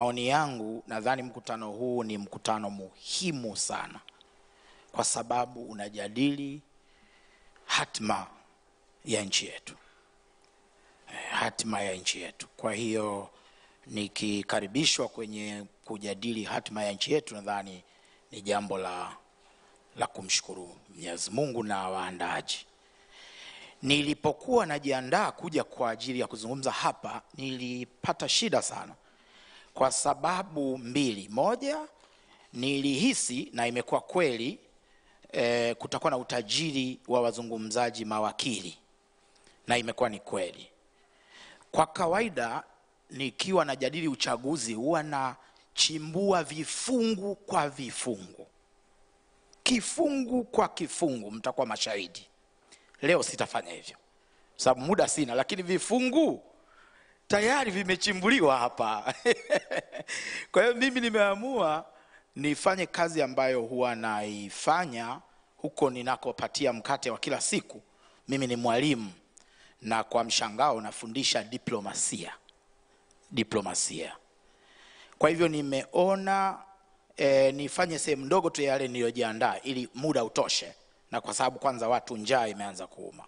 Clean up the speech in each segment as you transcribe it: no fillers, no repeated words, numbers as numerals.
Maoni yangu, nadhani mkutano huu ni mkutano muhimu sana kwa sababu unajadili hatima ya nchi yetu. Hatima ya nchi yetu. Kwa hiyo nikikaribishwa kwenye kujadili hatima ya nchi yetu, nadhani ni jambo la kumshukuru Mwenyezi Mungu na waandaaji. Nilipokuwa najiandaa kuja kwa ajili ya kuzungumza hapa, nilipata shida sana kwa sababu mbili. Moja, nilihisi na imekuwa kweli kutakuwa na utajiri wa wazungumzaji mawakili, na imekuwa ni kweli. Kwa kawaida nikiwa najadili uchaguzi huwa na chimbua vifungu kwa vifungu, kifungu kwa kifungu, mtakuwa mashahidi. Leo sitafanya hivyo sababu muda sina, lakini vifungu tayari vimechimbuliwa hapa. Kwa hiyo mimi nimeamua nifanye kazi ambayo huwa naifanya huko ninakopatia mkate wa kila siku. Mimi ni mwalimu na kwa mshangao nafundisha diplomasia. Kwa hivyo nimeona nifanye sehemu ndogo tu yale niliyojiandaa ili muda utoshe, na kwa sababu kwanza watu njaa imeanza kuuma.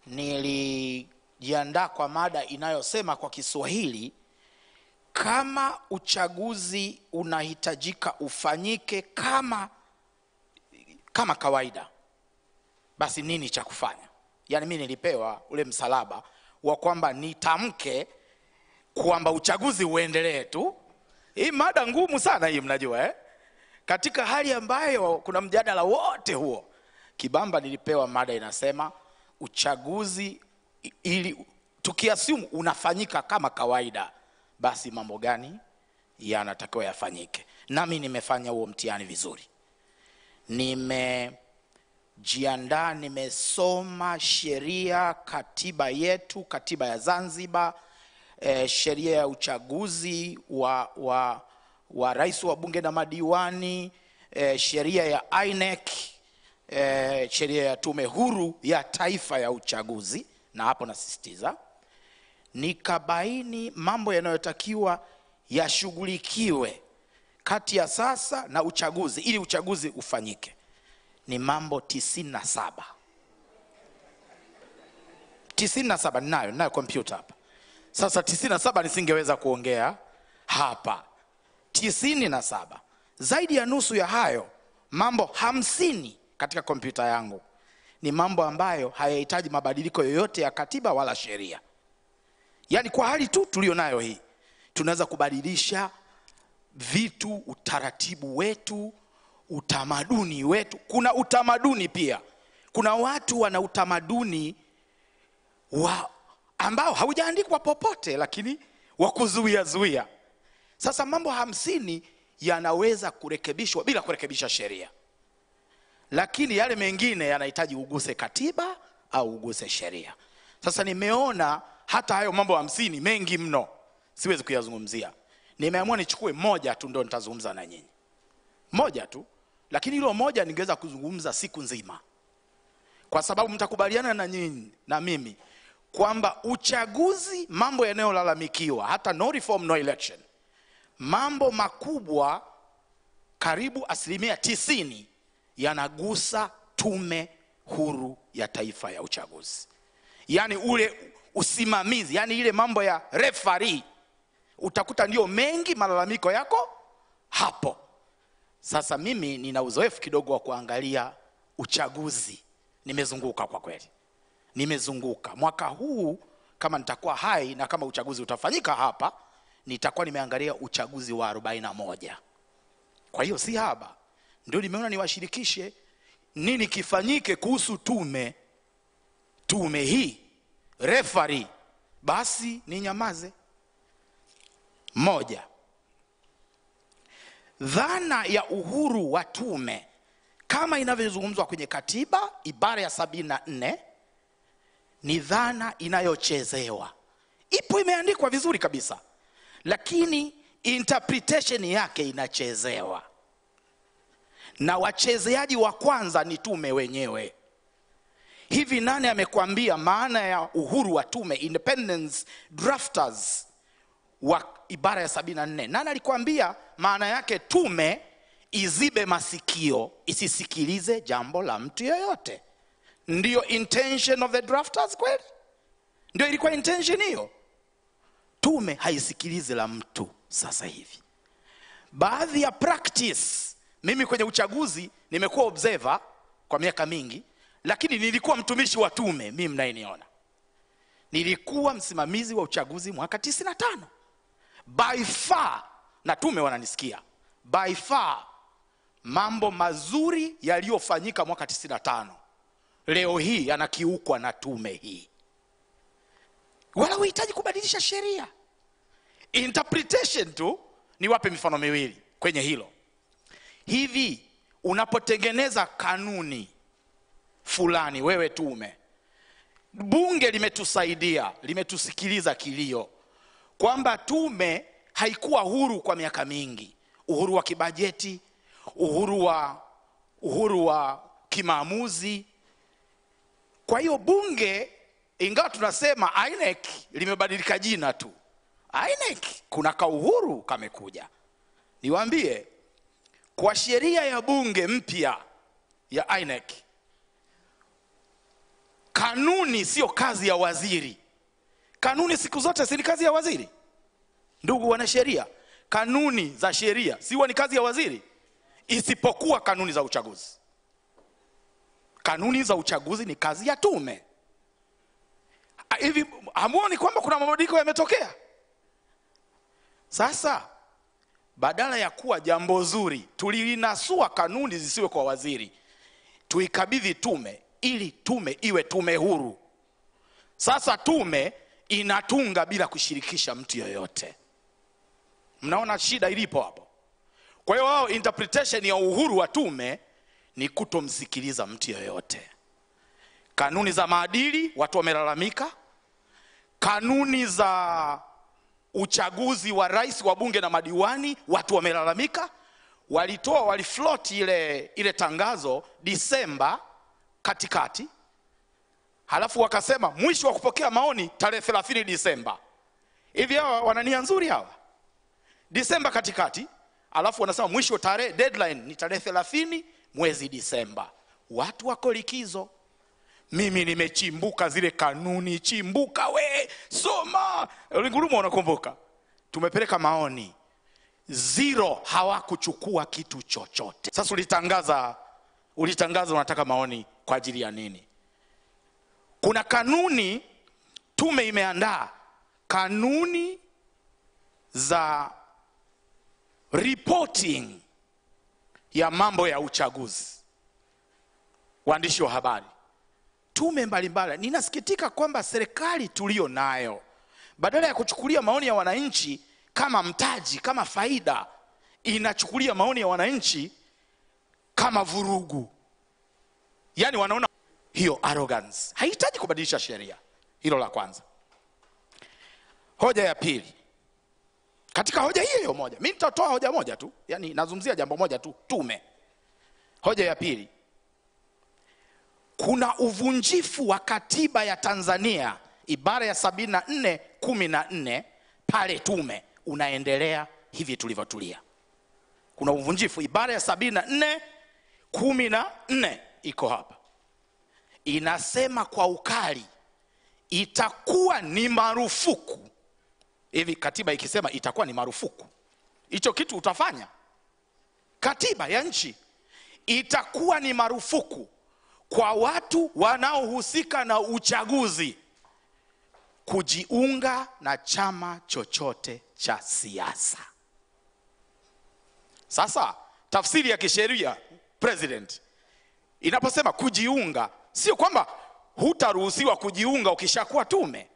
Nilijiandaa kwa mada inayosema kwa Kiswahili, kama uchaguzi unahitajika ufanyike kama kawaida, basi nini cha kufanya? Yaani mimi nilipewa ule msalaba wa kwamba nitamke kwamba uchaguzi uendelee tu. Hii mada ngumu sana hii, mnajua katika hali ambayo kuna mjadala wote huo. Kibamba nilipewa mada inasema uchaguzi ili tukiassume unafanyika kama kawaida, basi mambo gani yanatakiwa yafanyike. Nami nimefanya huo mtihani vizuri. Nimejiandaa, nimesoma sheria, katiba yetu, katiba ya Zanzibar, sheria ya uchaguzi wa rais wa bunge na madiwani, sheria ya INEC, sheria ya tume huru ya taifa ya uchaguzi, na hapo nasisitiza. Nikabaini mambo yanayotakiwa yashughulikiwe kati ya sasa na uchaguzi ili uchaguzi ufanyike. Ni mambo 97. 97 ninayo kompyuta hapa. Sasa 97 nisingeweza kuongea hapa. 97. Zaidi ya nusu ya hayo, mambo 50 katika kompyuta yangu, ni mambo ambayo hayahitaji mabadiliko yoyote ya katiba wala sheria. Yaani kwa hali tu tulionayo hii, tunaweza kubadilisha vitu, utaratibu wetu, utamaduni wetu. Kuna utamaduni pia. Kuna watu wana utamaduni ambao haujaandikwa popote, lakini wakuzuia. Sasa mambo 50 yanaweza kurekebishwa bila kurekebisha sheria. Lakini yale mengine yanahitaji uguse katiba au uguse sheria. Sasa nimeona hata hayo mambo 50 mengi mno siwezi kuyazungumzia. Nimeamua nichukue moja tu ndio nitazungumza na nyinyi. Moja tu, lakini hilo moja ningeweza kuzungumza siku nzima. Kwa sababu mtakubaliana na nyinyi na mimi kwamba uchaguzi, mambo yanayolalamikiwa, hata no reform no election, mambo makubwa karibu 90% yanagusa tume huru ya taifa ya uchaguzi. Yaani ule usimamizi, yani ile mambo ya referee, utakuta ndio mengi malalamiko yako hapo. Sasa mimi nina uzoefu kidogo wa kuangalia uchaguzi. Nimezunguka kwa kweli. Nimezunguka. Mwaka huu kama nitakuwa hai na kama uchaguzi utafanyika hapa, nitakuwa nimeangalia uchaguzi wa 41. Kwa hiyo si haba. Ndio nimeona niwashirikishe nini kifanyike kuhusu tume hii, referee. Basi ni nyamaze. Moja, dhana ya uhuru wa tume kama inavyozungumzwa kwenye katiba ibara ya 74 ni dhana inayochezewa. Ipo, imeandikwa vizuri kabisa, lakini interpretation yake inachezewa. Na wachezeaji wa kwanza ni tume wenyewe. Hivi nani amekwambia maana ya uhuru wa tume, independence drafters wa ibara ya 74? Nani alikwambia maana yake tume izibe masikio isisikilize jambo la mtu yeyote? Ndio intention of the drafters kweli? Ndio ilikuwa intention hiyo? Tume haisikilize la mtu. Sasa hivi baadhi ya practice, mimi kwenye uchaguzi nimekuwa observer kwa miaka mingi, lakini nilikuwa mtumishi wa tume. Mimi mnayeniona, nilikuwa msimamizi wa uchaguzi mwaka 95. By far, na tume wananisikia, by far mambo mazuri yaliyofanyika mwaka 95 leo hii yanakiukwa na tume hii. Wala uhitaji kubadilisha sheria, interpretation tu. Niwape mifano miwili kwenye hilo. Hivi unapotengeneza kanuni fulani, wewe tume, bunge limetusaidia, limetusikiliza kilio kwamba tume haikuwa huru kwa miaka mingi, uhuru wa kibajeti, uhuru wa kimaamuzi. Kwa hiyo bunge, ingawa tunasema INEC limebadilika jina tu, INEC kuna kauhuru kamekuja. Niwaambie, kwa sheria ya bunge mpya ya INEC, kanuni sio kazi ya waziri. Kanuni siku zote si kazi ya waziri. Ndugu wanasheria, kanuni za sheria siwa ni kazi ya waziri, isipokuwa kanuni za uchaguzi. Kanuni za uchaguzi ni kazi ya tume. Hivi hamuoni kwamba kuna mabadiliko yametokea? Sasa badala ya kuwa jambo zuri tulilinasua kanuni zisiwe kwa waziri, tuikabidhi tume ili tume iwe tume huru. Sasa tume inatunga bila kushirikisha mtu yoyote. Mnaona shida ilipo hapo? Kwa hiyo wao interpretation ya uhuru wa tume ni kutomsikiliza mtu yoyote. Kanuni za maadili watu wamelalamika, kanuni za uchaguzi wa rais, wa bunge na madiwani watu wamelalamika. Walifloat ile tangazo Disemba katikati, halafu wakasema mwisho wa kupokea maoni tarehe 30 Disemba. Hivi hawa wana nia nzuri hawa? Disemba katikati, halafu wanasema mwisho deadline ni tarehe 30 mwezi Disemba. Watu wako likizo. Mimi nimechimbuka zile kanuni, chimbuka we, soma. Nguruma unakumbuka? Tumepeleka maoni, 0 hawakuchukua kitu chochote. Sasa ulitangaza unataka maoni kwa ajili ya nini? Kuna kanuni tume imeandaa, kanuni za reporting ya mambo ya uchaguzi, waandishi wa habari, tume mbalimbali. Ninasikitika kwamba serikali tulio nayo, badala ya kuchukulia maoni ya wananchi kama mtaji, kama faida, inachukulia maoni ya wananchi kama vurugu. Yani wanaona hiyo arrogance. Haihitaji kubadilisha sheria. Hilo la kwanza. Hoja ya pili. Katika hoja hiyo moja, mimi nitatoa hoja moja tu, yani nazungumzia jambo moja tu, tume. Hoja ya pili, kuna uvunjifu wa katiba ya Tanzania ibara ya 74:14 pale tume unaendelea hivi tulivyotulia. Kuna uvunjifu, ibara ya 74:14 iko hapa. Inasema kwa ukali, itakuwa ni marufuku. Hivi katiba ikisema itakuwa ni marufuku, hicho kitu utafanya? Katiba ya nchi itakuwa ni marufuku kwa watu wanaohusika na uchaguzi kujiunga na chama chochote cha siasa. Sasa tafsiri ya kisheria president inaposema kujiunga, sio kwamba hutaruhusiwa kujiunga ukishakuwa tume.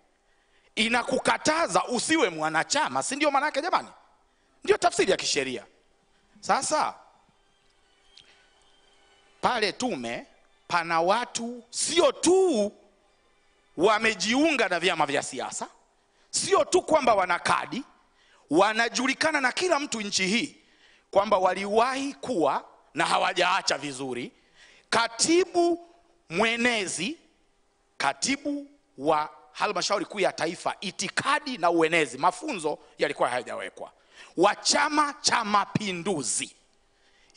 Inakukataza usiwe mwanachama, si ndio maana yake jamani? Ndio tafsiri ya kisheria. Sasa pale tume pana watu sio tu wamejiunga na vyama vya siasa, sio tu kwamba wana kadi, wanajulikana na kila mtu nchi hii kwamba waliwahi kuwa na hawajaacha vizuri, katibu mwenezi katibu wa halmashauri kuu ya taifa, itikadi na uenezi, mafunzo yalikuwa hayajawekwa, wa Chama cha Mapinduzi,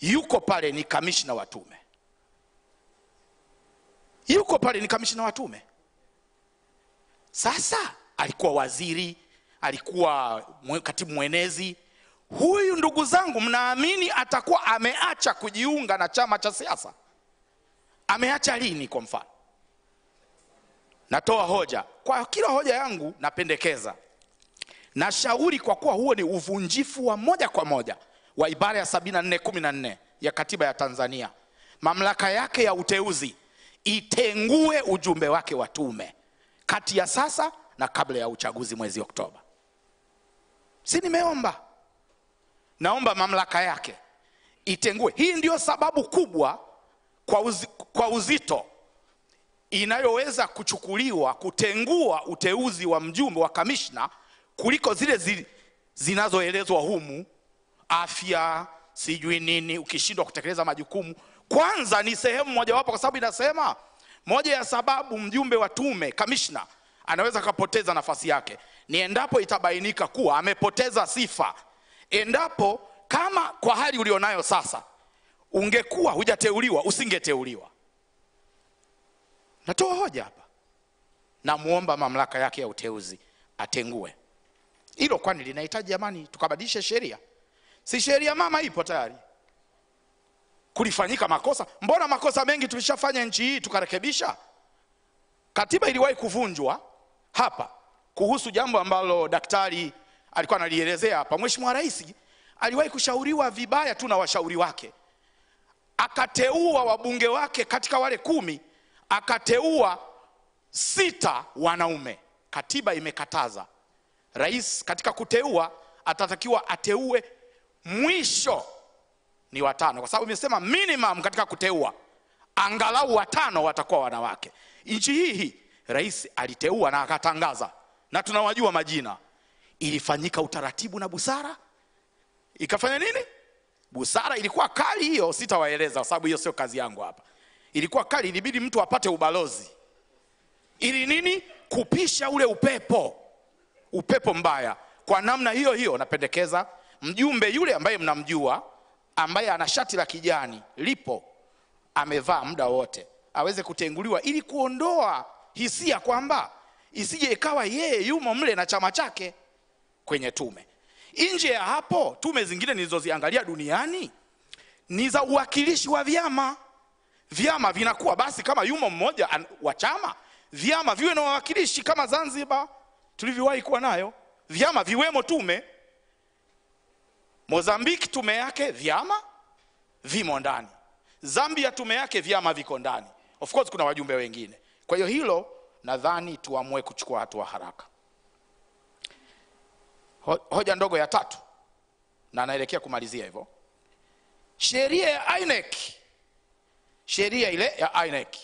yuko pale ni kamishna wa tume, yuko pale ni kamishna wa tume. Sasa alikuwa waziri, alikuwa katibu mwenezi. Huyu ndugu zangu, mnaamini atakuwa ameacha kujiunga na chama cha siasa? Ameacha lini? Kwa mfano, natoa hoja. Kwa kila hoja yangu napendekeza, na shauri, kwa kuwa huo ni uvunjifu wa moja kwa moja wa ibara ya 74:14 ya katiba ya Tanzania, mamlaka yake ya uteuzi itengue ujumbe wake wa tume kati ya sasa na kabla ya uchaguzi mwezi Oktoba. Si nimeomba? Naomba mamlaka yake itengue. Hii ndio sababu kubwa kwa uzito inayoweza kuchukuliwa kutengua uteuzi wa mjumbe wa kamishna kuliko zile zinazoelezwa humu, afya sijui nini, ukishindwa kutekeleza majukumu. Kwanza ni sehemu mojawapo, kwa sababu inasema moja ya sababu mjumbe wa tume, kamishna, anaweza kupoteza nafasi yake ni endapo itabainika kuwa amepoteza sifa. Endapo kama kwa hali ulionayo sasa ungekuwa hujateuliwa, usingeteuliwa. Natoa hoja hapa, na muomba mamlaka yake ya uteuzi atengue hilo. Kwani linahitaji jamani tukabadilishe sheria? Si sheria mama ipo tayari. Kulifanyika makosa, mbona makosa mengi tulishafanya nchi hii tukarekebisha? Katiba iliwahi kuvunjwa hapa kuhusu jambo ambalo daktari alikuwa analielezea hapa. Mheshimiwa Rais aliwahi kushauriwa vibaya tu na washauri wake, akateua wabunge wake katika wale 10 akateua 6 wanaume. Katiba imekataza rais katika kuteua atatakiwa ateue mwisho ni 5, kwa sababu imesema minimum katika kuteua angalau 5 watakuwa wanawake. Nchi hii rais aliteua na akatangaza, na tunawajua majina. Ilifanyika utaratibu na busara. Ikafanya nini? Busara ilikuwa kali hiyo, sitawaeleza kwa sababu hiyo sio kazi yangu hapa. Ilikuwa kali, ilibidi mtu apate ubalozi. Ili nini? Kupisha ule upepo mbaya. Kwa namna hiyo hiyo napendekeza mjumbe yule ambaye mnamjua, ambaye ana shati la kijani lipo amevaa muda wote, aweze kutenguliwa ili kuondoa hisia kwamba isije ikawa yeye yumo mle na chama chake kwenye tume. Nje ya hapo, tume zingine nilizoziangalia duniani ni za uwakilishi wa vyama. Vyama vinakuwa basi kama yumo mmoja wa chama, vyama viwe na wawakilishi kama Zanzibar tulivyowahi kuwa nayo, vyama viwemo tume. Mozambiki tume yake vyama vimo ndani, Zambia tume yake vyama viko ndani. Of course kuna wajumbe wengine. Kwa hiyo hilo nadhani tuamue kuchukua hatua haraka. Hoja ndogo ya 3, na naelekea kumalizia hivyo. Sheria ya INEC, sheria ile ya INEC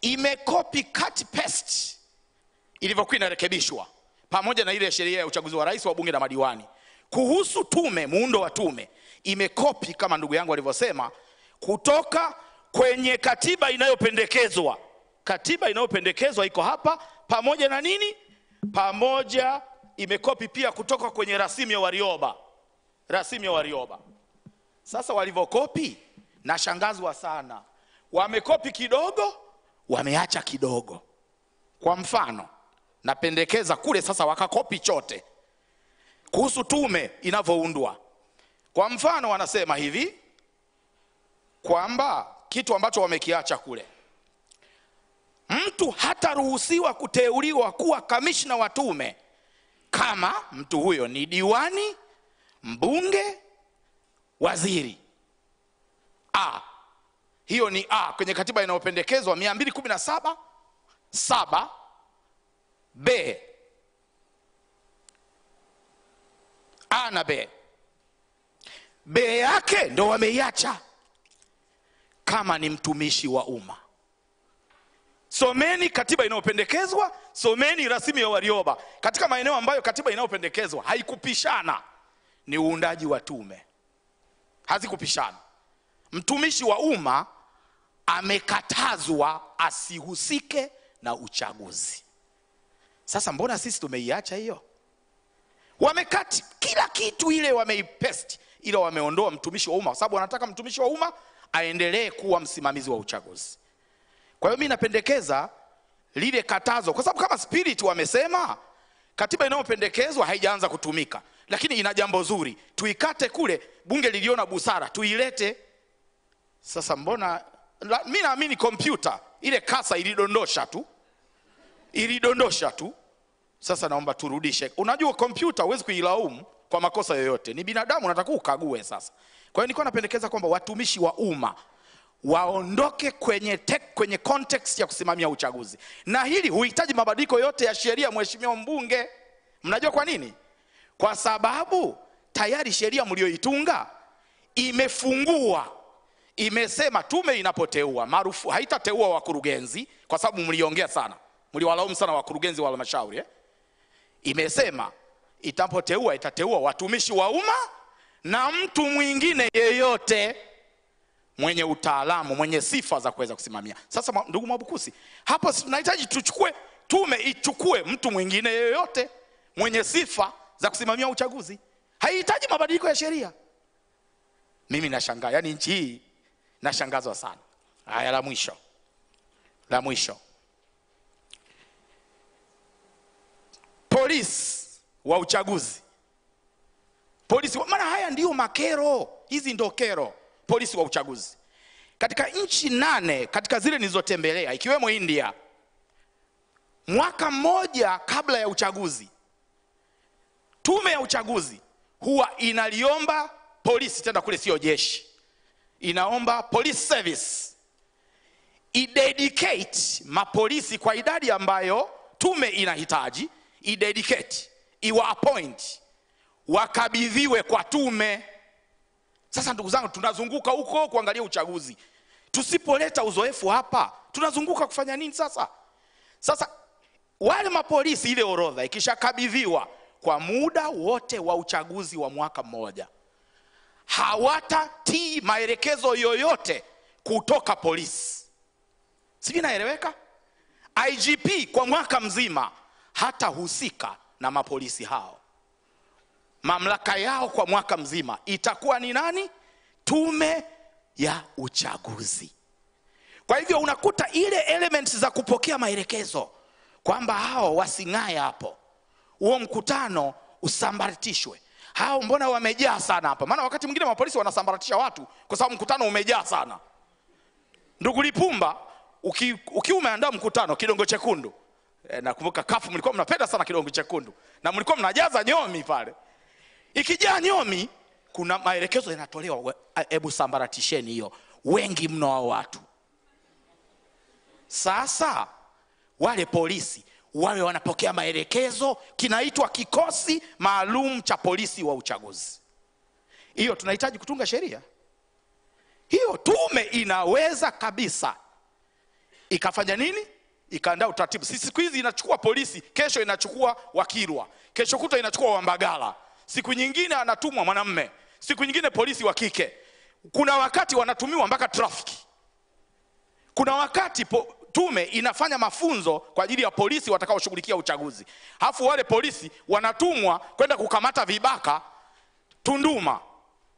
imekopi cut paste ilivyokuwa inarekebishwa, pamoja na ile sheria ya uchaguzi wa rais, wa bunge na madiwani. Kuhusu tume, muundo wa tume, imekopi kama ndugu yangu alivyosema kutoka kwenye katiba inayopendekezwa. Katiba inayopendekezwa iko hapa, pamoja na nini? Pamoja imekopi pia kutoka kwenye rasimu ya Warioba. Rasimu ya Warioba. Sasa walivyokopi nashangazwa sana. Wamekopi kidogo, wameacha kidogo. Kwa mfano, napendekeza kule sasa wakakopi chote kuhusu tume inavyoundwa. Kwa mfano wanasema hivi kwamba kitu ambacho wamekiacha kule, mtu hataruhusiwa kuteuliwa kuwa kamishna wa tume kama mtu huyo ni diwani, mbunge, waziri. Hiyo ni kwenye katiba inayopendekezwa 217 B. A na B. B yake ndo wameiacha kama ni mtumishi wa umma. Someni katiba inayopendekezwa, someni rasimu ya Warioba. Katika maeneo ambayo katiba inayopendekezwa haikupishana ni uundaji wa tume, hazikupishana. Mtumishi wa umma amekatazwa asihusike na uchaguzi. Sasa mbona sisi tumeiacha hiyo? Wamekati kila kitu ile wameipesti, ila wameondoa mtumishi wa umma kwa sababu wanataka mtumishi wa umma aendelee kuwa msimamizi wa uchaguzi. Kwa hiyo mimi napendekeza lile katazo, kwa sababu kama spirit wamesema katiba inayopendekezwa haijaanza kutumika, lakini ina jambo zuri, tuikate kule, bunge liliona busara tuilete. Sasa mbona mimi naamini kompyuta ile kasa ilidondosha tu. Sasa naomba turudishe. Unajua kompyuta huwezi kuilaumu kwa makosa yoyote, ni binadamu, unataka ukague. Sasa kwa hiyo nilikuwa napendekeza kwamba watumishi wa umma waondoke kwenye context ya kusimamia uchaguzi, na hili huhitaji mabadiliko yote ya sheria, mheshimiwa mbunge. Mnajua kwa nini? Kwa sababu tayari sheria mlioitunga imefungua, imesema tume inapoteua maarufu haitateua wakurugenzi, kwa sababu mliongea sana, mliwalaumu sana wakurugenzi wa halmashauri. Imesema itapoteua itateua watumishi wa umma na mtu mwingine yeyote mwenye utaalamu, mwenye sifa za kuweza kusimamia. Sasa ndugu Mwabukusi, hapo tunahitaji tume ichukue mtu mwingine yeyote mwenye sifa za kusimamia uchaguzi. Haihitaji mabadiliko ya sheria. Mimi nashangaa, yani nchi hii nashangazwa sana. Haya, la mwisho. Polisi wa uchaguzi. Maana haya ndio makero, hizi ndio kero. Polisi wa uchaguzi katika nchi 8 katika zile nilizotembelea ikiwemo India, mwaka mmoja kabla ya uchaguzi, tume ya uchaguzi huwa inaliomba polisi, tena kule sio jeshi, inaomba police service idedicate mapolisi kwa idadi ambayo tume inahitaji, idedicate, iwa appoint, wakabidhiwe kwa tume. Sasa ndugu zangu, tunazunguka huko kuangalia uchaguzi. Tusipoleta uzoefu hapa, tunazunguka kufanya nini sasa? Sasa wale mapolisi, ile orodha ikishakabidhiwa kwa muda wote wa uchaguzi wa mwaka mmoja, hawatatii maelekezo yoyote kutoka polisi. Sijui naeleweka? IGP kwa mwaka mzima hata husika na mapolisi hao. Mamlaka yao kwa mwaka mzima itakuwa ni nani? Tume ya uchaguzi. Kwa hivyo unakuta ile elements za kupokea maelekezo kwamba hao wasing'ae hapo, huo mkutano usambaratishwe. Hao mbona wamejaa sana hapa? Maana wakati mwingine mapolisi wanasambaratisha watu kwa sababu mkutano umejaa sana. Ndugu Lipumba, ukiwa umeandaa mkutano Kidongo Chekundu, nakumbuka kafu mlikuwa mnapenda sana Kidongo Chekundu na mlikuwa mnajaza nyomi pale. Ikijaa nyomi, kuna maelekezo yanatolewa, hebu sambaratisheni hiyo, wengi mno wa watu. Sasa wale polisi wale wanapokea maelekezo, kinaitwa kikosi maalum cha polisi wa uchaguzi. Hiyo tunahitaji kutunga sheria. Hiyo tume inaweza kabisa ikafanya nini? Ikaandaa utaratibu. Siku hizi inachukua polisi, kesho inachukua Wakirwa, kesho kuta inachukua Wambagala, siku nyingine anatumwa mwanamume, siku nyingine polisi wa kike. Kuna wakati wanatumiwa mpaka trafiki. Kuna wakati tume inafanya mafunzo kwa ajili ya polisi watakaoshughulikia uchaguzi. Alafu wale polisi wanatumwa kwenda kukamata vibaka Tunduma.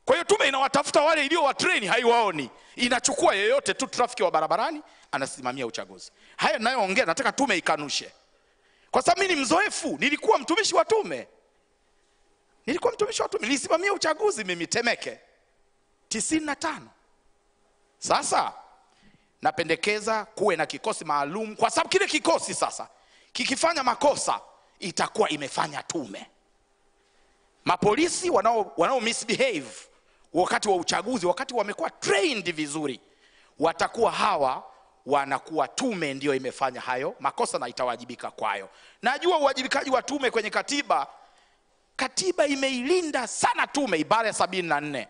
Kwa hiyo tume inawatafuta wale ilio wa train, haiwaoni. Inachukua yeyote tu trafiki wa barabarani, anasimamia uchaguzi. Haya ninayoongea nataka tume ikanushe. Kwa sababu mimi ni mzoefu, nilikuwa mtumishi wa tume. Nilisimamia uchaguzi mimi Temeke 95. Sasa napendekeza kuwe na kikosi maalum, kwa sababu kile kikosi sasa kikifanya makosa itakuwa imefanya tume. Mapolisi wanao misbehave wakati wa uchaguzi, wakati wamekuwa trained vizuri, watakuwa hawa wanakuwa tume ndio imefanya hayo makosa na itawajibika kwayo. Najua uwajibikaji wa tume kwenye katiba imeilinda sana tume, ibara ya 74.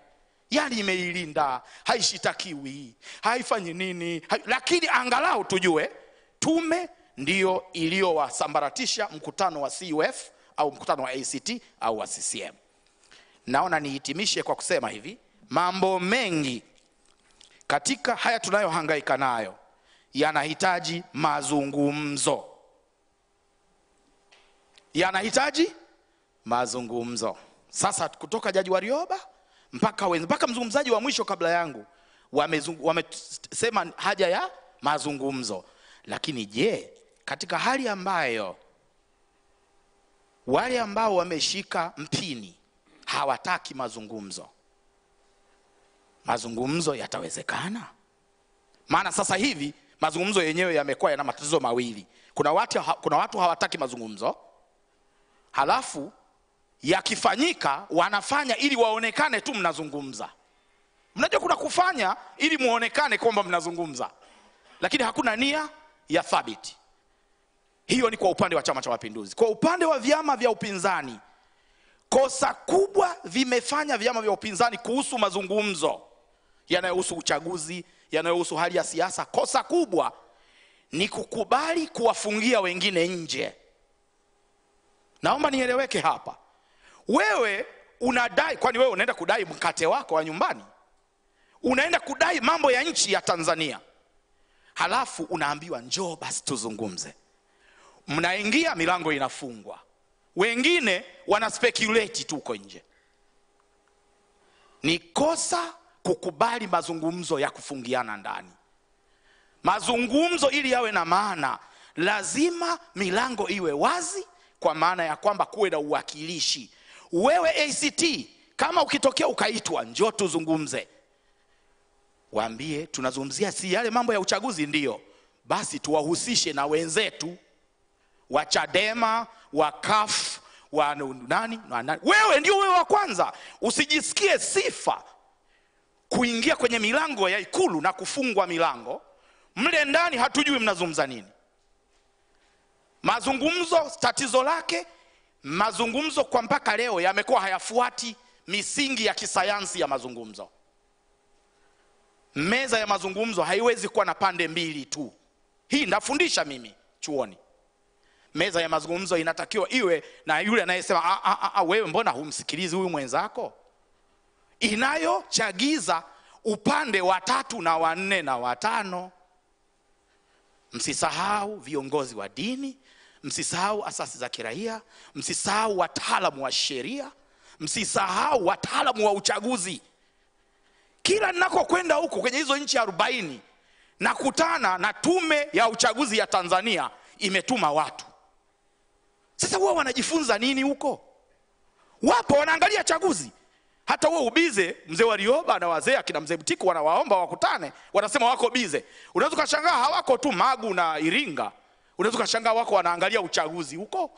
Yani imeilinda, haishitakiwi, haifanyi nini, lakini angalau tujue tume ndio iliyowasambaratisha mkutano wa CUF au mkutano wa ACT au wa CCM. Naona nihitimishe kwa kusema hivi, mambo mengi katika haya tunayohangaika nayo yanahitaji mazungumzo. Yanahitaji mazungumzo. Sasa kutoka Jaji Warioba mpaka mzungumzaji wa mwisho kabla yangu wamesema haja ya mazungumzo. Lakini je, katika hali ambayo wale ambao wameshika mpini hawataki mazungumzo, mazungumzo yatawezekana? Maana sasa hivi mazungumzo yenyewe yamekuwa yana matatizo mawili. Kuna watu hawataki mazungumzo, halafu yakifanyika wanafanya ili waonekane tu mnazungumza. Mnajua kuna kufanya ili muonekane kwamba mnazungumza, lakini hakuna nia ya thabiti. Hiyo ni kwa upande wa Chama cha Mapinduzi. Kwa upande wa vyama vya upinzani, kosa kubwa vimefanya vyama vya upinzani kuhusu mazungumzo yanayohusu uchaguzi, yanayohusu hali ya siasa. Kosa kubwa ni kukubali kuwafungia wengine nje. Naomba nieleweke hapa. Wewe unadai, kwani wewe unaenda kudai mkate wako wa nyumbani? Unaenda kudai mambo ya nchi ya Tanzania, halafu unaambiwa njoo basi tuzungumze. Mnaingia, milango inafungwa, wengine wana speculate tu uko nje. Ni kosa kukubali mazungumzo ya kufungiana ndani. Mazungumzo ili yawe na maana, lazima milango iwe wazi, kwa maana ya kwamba kuwe na uwakilishi. Wewe ACT, kama ukitokea ukaitwa njoo tuzungumze, waambie tunazungumzia si yale mambo ya uchaguzi, ndio basi tuwahusishe na wenzetu wa Chadema, wa CUF, wa nani. Wewe ndio wewe wa kwanza. Usijisikie sifa kuingia kwenye milango ya Ikulu na kufungwa milango. Mle ndani hatujui mnazungumza nini. Mazungumzo, tatizo lake, mazungumzo kwa mpaka leo yamekuwa hayafuati misingi ya kisayansi ya mazungumzo. Meza ya mazungumzo haiwezi kuwa na pande mbili tu. Hii ndafundisha mimi chuoni. Meza ya mazungumzo inatakiwa iwe na yule anayesema wewe mbona humsikilizi huyu mwenzako, inayochagiza upande wa 3 na wa 4 na wa 5. Msisahau viongozi wa dini, msisahau asasi za kiraia, msisahau wataalamu wa sheria, msisahau wataalamu wa uchaguzi. Kila ninakokwenda huko kwenye hizo nchi 40 nakutana na tume ya uchaguzi ya Tanzania imetuma watu. Sasa wao wanajifunza nini huko? Wapo wanaangalia chaguzi. Hata wao ubize, mzee Warioba na wazee akina mzee Butiku wanawaomba wakutane, wanasema wako bize. Unaweza kushangaa hawako tu Magu na Iringa. Unaweza kushangaa wako wanaangalia uchaguzi huko,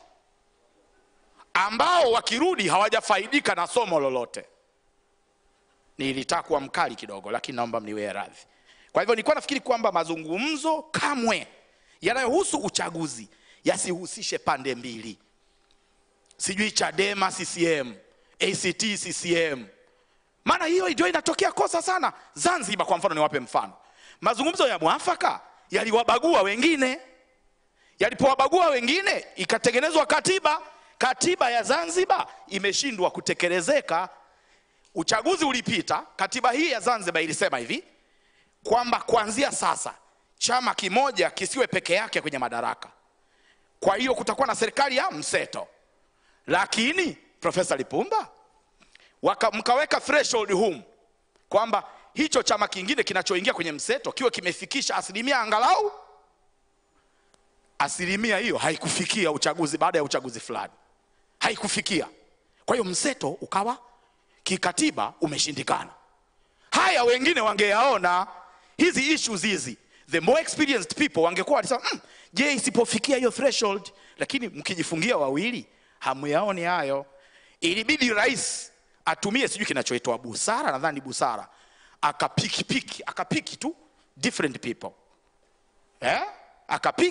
ambao wakirudi hawajafaidika na somo lolote. Nilitaka kuwa mkali kidogo, lakini naomba mniwe radhi. Kwa hivyo nilikuwa nafikiri kwamba mazungumzo kamwe yanayohusu uchaguzi yasihusishe pande mbili. Sijui Chadema CCM, ACT CCM. Maana hiyo ndio inatokea kosa sana. Zanzibar kwa mfano, niwape mfano. Mazungumzo ya mwafaka yaliwabagua wengine. Yalipowabagua wengine ikatengenezwa katiba. Katiba ya Zanzibar imeshindwa kutekelezeka. Uchaguzi ulipita, katiba hii ya Zanzibar ilisema hivi kwamba kuanzia sasa chama kimoja kisiwe peke yake kwenye madaraka. Kwa hiyo kutakuwa na serikali ya mseto. Lakini Profesa Lipumba mkaweka threshold home kwamba hicho chama kingine kinachoingia kwenye mseto kiwe kimefikisha angalau asilimia. Hiyo haikufikia uchaguzi, baada ya uchaguzi fulani haikufikia. Kwa hiyo mseto ukawa kikatiba umeshindikana. Haya wengine wangeyaona hizi issues hizi, the more experienced people wangekuwa walisema je, isipofikia hiyo threshold. Lakini mkijifungia wawili hamuyaoni hayo. Ilibidi rais atumie sijui kinachoitwa busara, nadhani busara, akapiki tu different people, akapiki